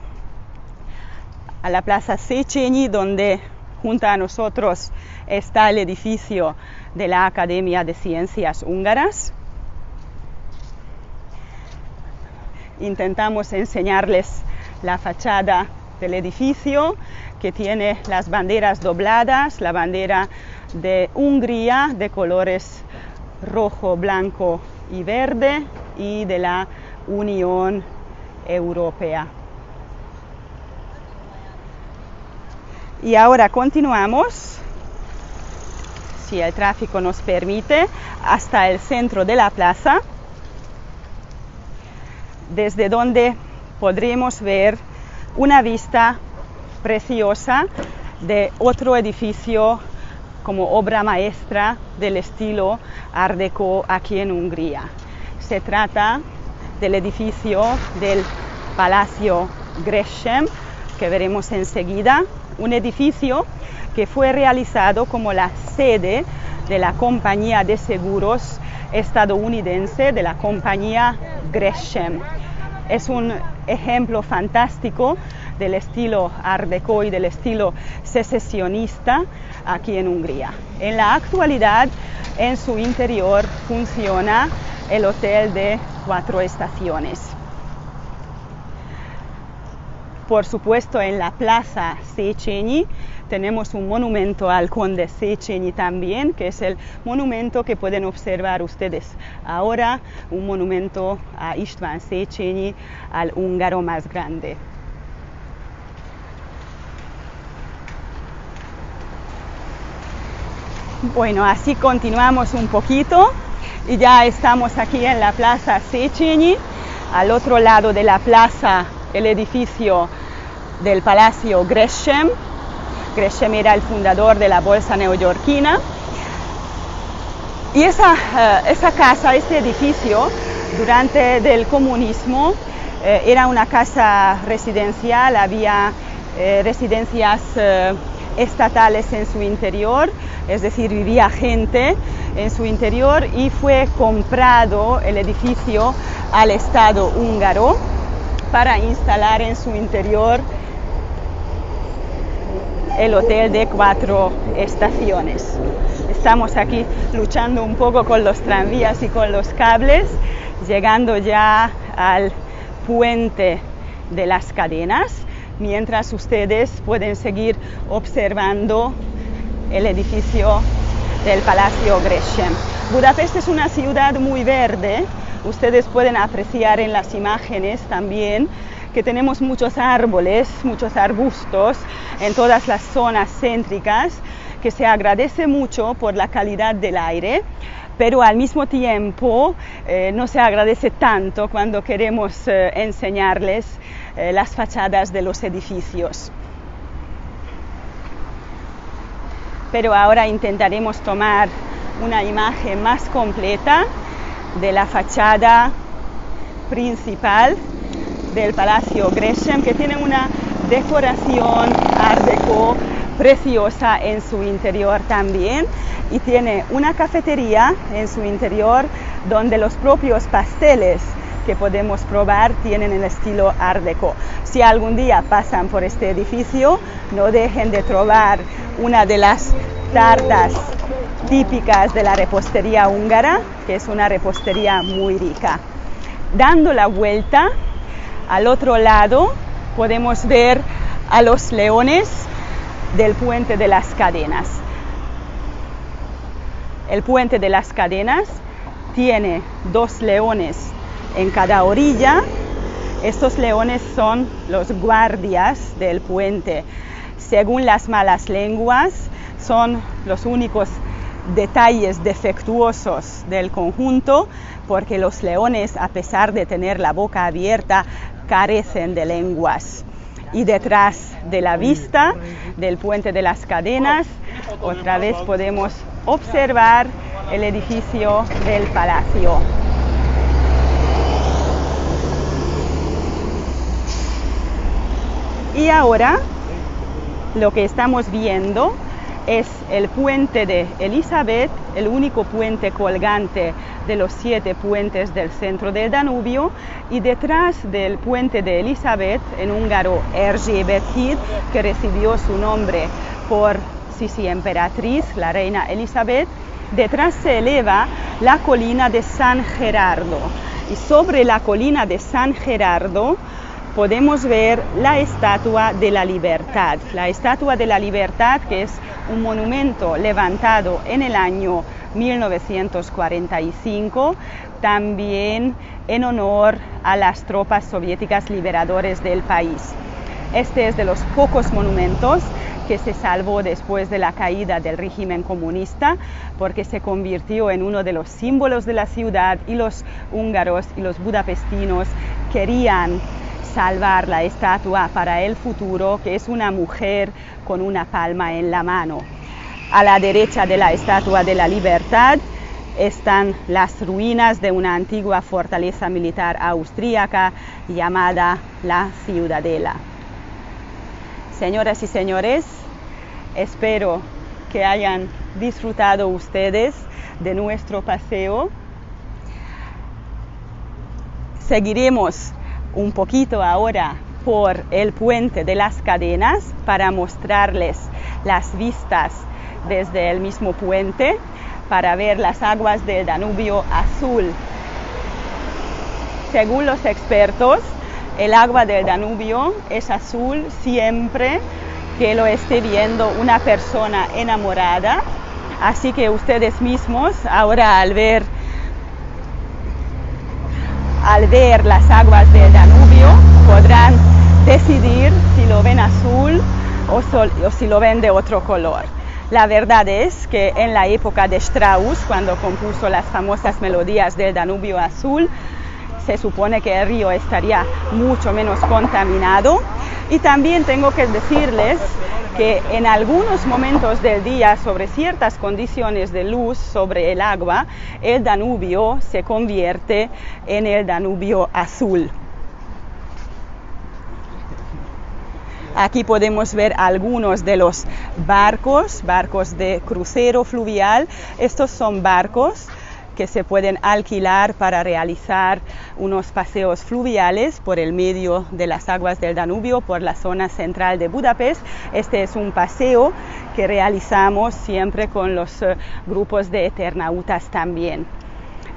donde junto a nosotros está el edificio de la Academia de Ciencias Húngaras. Intentamos enseñarles la fachada del edificio, que tiene las banderas dobladas, la bandera de Hungría de colores rojo, blanco y verde, y de la Unión Europea. Y ahora continuamos, si el tráfico nos permite, hasta el centro de la plaza, desde donde podremos ver una vista preciosa de otro edificio como obra maestra del estilo Art Deco aquí en Hungría. Se trata del edificio del Palacio Gresham, que veremos enseguida, un edificio que fue realizado como la sede de la compañía de seguros estadounidense de la compañía Gresham. Es un ejemplo fantástico del estilo Art Deco y del estilo secesionista aquí en Hungría. En la actualidad, en su interior funciona el Hotel de 4 Estaciones. Por supuesto, en la Plaza Széchenyi tenemos un monumento al conde Széchenyi también, que es el monumento que pueden observar ustedes ahora, un monumento a István Széchenyi, al húngaro más grande. Bueno, así continuamos un poquito y ya estamos aquí en la Plaza Széchenyi. Al otro lado de la plaza, el edificio del Palacio Gresham. Gresham era el fundador de la bolsa neoyorquina. Y esa casa, este edificio, durante el comunismo, era una casa residencial, había residencias estatales en su interior, es decir, vivía gente en su interior, y fue comprado el edificio al Estado húngaro para instalar en su interior el Hotel de 4 Estaciones. Estamos aquí luchando un poco con los tranvías y con los cables, llegando ya al puente de las cadenas, mientras ustedes pueden seguir observando el edificio del Palacio Gresham. Budapest es una ciudad muy verde. Ustedes pueden apreciar en las imágenes también que tenemos muchos árboles, muchos arbustos en todas las zonas céntricas, que se agradece mucho por la calidad del aire, pero al mismo tiempo no se agradece tanto cuando queremos enseñarles las fachadas de los edificios. Pero ahora intentaremos tomar una imagen más completa de la fachada principal del Palacio Gresham, que tiene una decoración Art Deco preciosa en su interior también, y tiene una cafetería en su interior donde los propios pasteles que podemos probar tienen el estilo Art Deco. Si algún día pasan por este edificio, no dejen de probar una de las tartas típicas de la repostería húngara, que es una repostería muy rica. Dando la vuelta al otro lado podemos ver a los leones del Puente de las Cadenas. El Puente de las Cadenas tiene 2 leones en cada orilla. Estos leones son los guardias del puente. Según las malas lenguas, son los únicos detalles defectuosos del conjunto, porque los leones, a pesar de tener la boca abierta, carecen de lenguas. Y detrás de la vista del Puente de las Cadenas, otra vez podemos observar el edificio del palacio. Y ahora lo que estamos viendo es el puente de Elizabeth, el único puente colgante de los 7 puentes del centro del Danubio, y detrás del puente de Elizabeth, en húngaro Erzsébet híd, que recibió su nombre por Sisi emperatriz, la reina Elizabeth, detrás se eleva la colina de San Gerardo, y sobre la colina de San Gerardo podemos ver la Estatua de la Libertad. La Estatua de la Libertad, que es un monumento levantado en el año 1945, también en honor a las tropas soviéticas liberadores del país. Este es de los pocos monumentos que se salvó después de la caída del régimen comunista, porque se convirtió en uno de los símbolos de la ciudad y los húngaros y los budapestinos querían salvar la estatua para el futuro, que es una mujer con una palma en la mano. A la derecha de la Estatua de la Libertad están las ruinas de una antigua fortaleza militar austríaca llamada la Ciudadela. Señoras y señores, espero que hayan disfrutado ustedes de nuestro paseo. Seguiremos un poquito ahora por el puente de las Cadenas para mostrarles las vistas desde el mismo puente, para ver las aguas del Danubio azul. Según los expertos, el agua del Danubio es azul siempre que lo esté viendo una persona enamorada. Así que ustedes mismos ahora al ver las aguas del Danubio podrán decidir si lo ven azul o si lo ven de otro color. La verdad es que en la época de Strauss, cuando compuso las famosas melodías del Danubio azul, se supone que el río estaría mucho menos contaminado. Y también tengo que decirles que en algunos momentos del día, sobre ciertas condiciones de luz sobre el agua, el Danubio se convierte en el Danubio azul. Aquí podemos ver algunos de los barcos de crucero fluvial. Estos son barcos que se pueden alquilar para realizar unos paseos fluviales por el medio de las aguas del Danubio, por la zona central de Budapest. Este es un paseo que realizamos siempre con los grupos de eternautas también.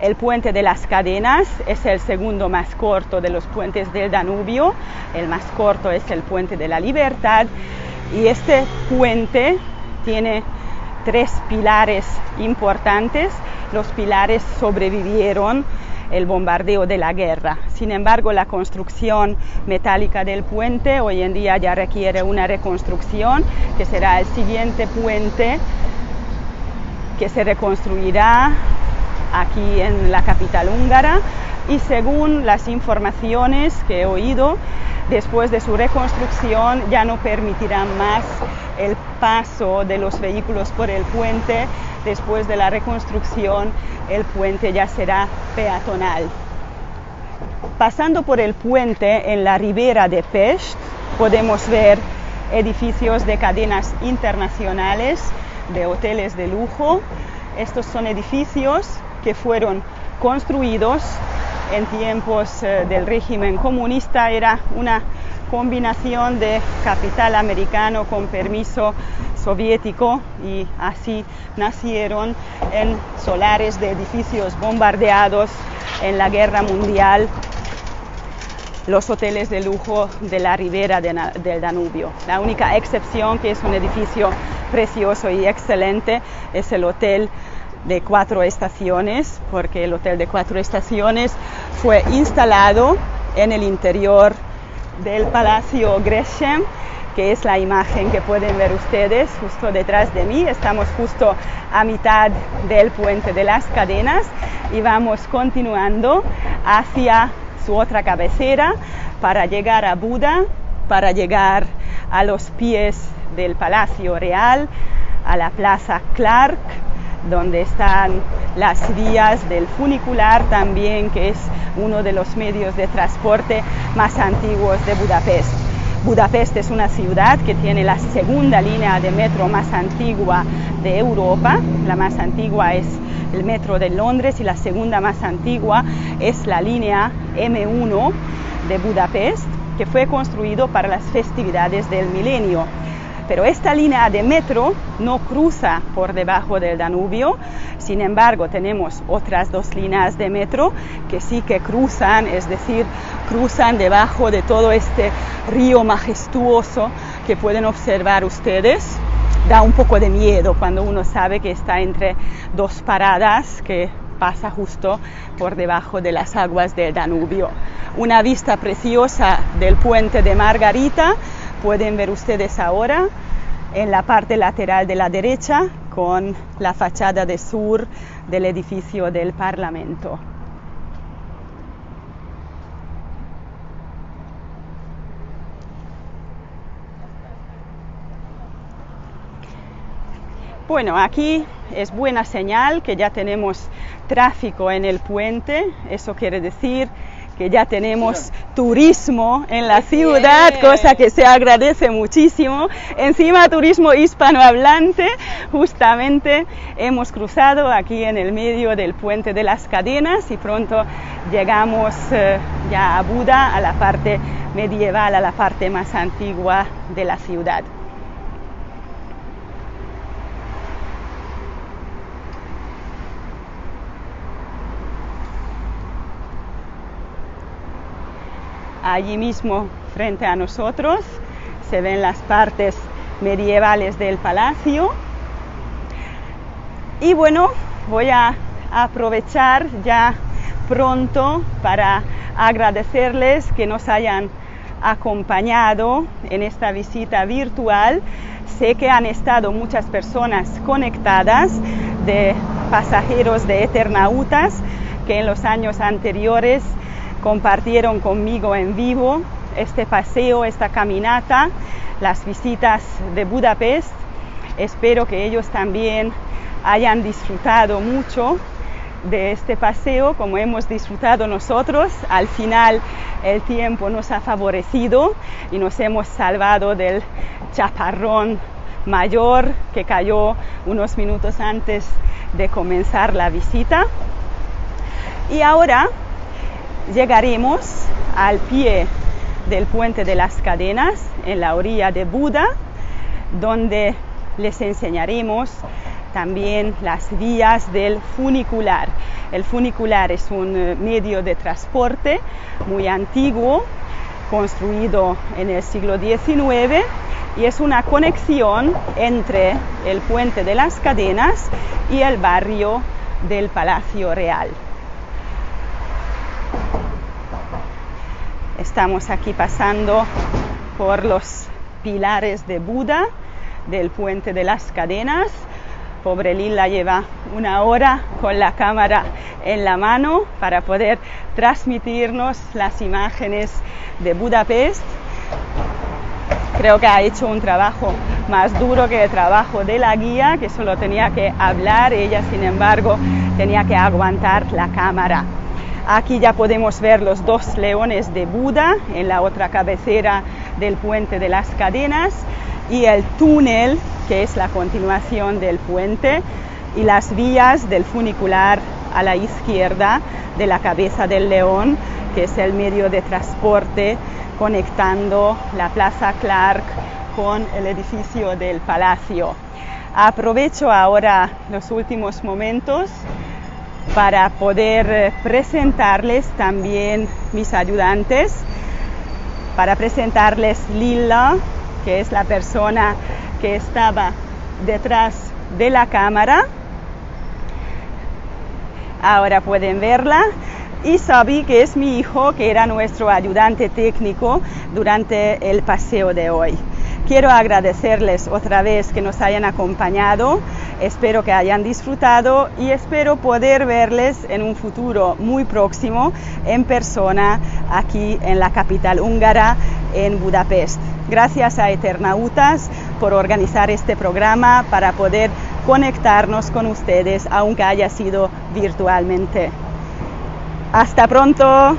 El puente de las Cadenas es el segundo más corto de los puentes del Danubio. El más corto es el puente de la Libertad. Y este puente tiene 3 pilares importantes. Los pilares sobrevivieron el bombardeo de la guerra. Sin embargo, la construcción metálica del puente hoy en día ya requiere una reconstrucción, que será el siguiente puente que se reconstruirá aquí en la capital húngara, y según las informaciones que he oído, después de su reconstrucción ya no permitirán más el paso de los vehículos por el puente. Después de la reconstrucción, el puente ya será peatonal. Pasando por el puente en la ribera de Pest, podemos ver edificios de cadenas internacionales, de hoteles de lujo. Estos son edificios que fueron construidos en tiempos del régimen comunista. Era una combinación de capital americano con permiso soviético, y así nacieron en solares de edificios bombardeados en la guerra mundial los hoteles de lujo de la ribera del Danubio. La única excepción, que es un edificio precioso y excelente, es el hotel de 4 estaciones, porque el hotel de 4 estaciones fue instalado en el interior del Palacio Gresham, que es la imagen que pueden ver ustedes justo detrás de mí. Estamos justo a mitad del puente de las Cadenas y vamos continuando hacia su otra cabecera para llegar a Buda, para llegar a los pies del Palacio Real, a la Plaza Clark, donde están las vías del funicular también, que es uno de los medios de transporte más antiguos de Budapest. Budapest es una ciudad que tiene la segunda línea de metro más antigua de Europa. La más antigua es el metro de Londres y la segunda más antigua es la línea M1 de Budapest, que fue construido para las festividades del milenio. Pero esta línea de metro no cruza por debajo del Danubio. Sin embargo, tenemos otras 2 líneas de metro que sí que cruzan, es decir, cruzan debajo de todo este río majestuoso que pueden observar ustedes. Da un poco de miedo cuando uno sabe que está entre 2 paradas que pasa justo por debajo de las aguas del Danubio. Una vista preciosa del puente de Margarita pueden ver ustedes ahora. en la parte lateral de la derecha con la fachada de sur del edificio del Parlamento. Bueno, aquí es buena señal que ya tenemos tráfico en el puente. Eso quiere decir que ya tenemos turismo en la ciudad, cosa que se agradece muchísimo. Encima turismo hispanohablante. Justamente hemos cruzado aquí en el medio del puente de las Cadenas y pronto llegamos ya a Buda, a la parte medieval, a la parte más antigua de la ciudad. Allí mismo, frente a nosotros, se ven las partes medievales del palacio. Y bueno, voy a aprovechar ya pronto para agradecerles que nos hayan acompañado en esta visita virtual. Sé que han estado muchas personas conectadas, de pasajeros de Eternautas, que en los años anteriores compartieron conmigo en vivo este paseo, esta caminata, las visitas de Budapest. Espero que ellos también hayan disfrutado mucho de este paseo como hemos disfrutado nosotros. Al final el tiempo nos ha favorecido y nos hemos salvado del chaparrón mayor que cayó unos minutos antes de comenzar la visita. Y ahora llegaremos al pie del puente de las Cadenas, en la orilla de Buda, donde les enseñaremos también las vías del funicular. El funicular es un medio de transporte muy antiguo, construido en el siglo XIX, y es una conexión entre el puente de las Cadenas y el barrio del Palacio Real. Estamos aquí pasando por los pilares de Buda del puente de las Cadenas. Pobre Lila lleva una hora con la cámara en la mano para poder transmitirnos las imágenes de Budapest. Creo que ha hecho un trabajo más duro que el trabajo de la guía, que solo tenía que hablar. Ella, sin embargo, tenía que aguantar la cámara. Aquí ya podemos ver los dos leones de Buda en la otra cabecera del puente de las Cadenas y el túnel, que es la continuación del puente, y las vías del funicular a la izquierda de la cabeza del león, que es el medio de transporte conectando la Plaza Clark con el edificio del palacio. Aprovecho ahora los últimos momentos para poder presentarles también mis ayudantes, para presentarles Lila, que es la persona que estaba detrás de la cámara. Ahora pueden verla. Y Sabi, que es mi hijo, que era nuestro ayudante técnico durante el paseo de hoy. Quiero agradecerles otra vez que nos hayan acompañado, espero que hayan disfrutado y espero poder verles en un futuro muy próximo en persona aquí en la capital húngara, en Budapest. Gracias a Eternautas por organizar este programa para poder conectarnos con ustedes, aunque haya sido virtualmente. ¡Hasta pronto!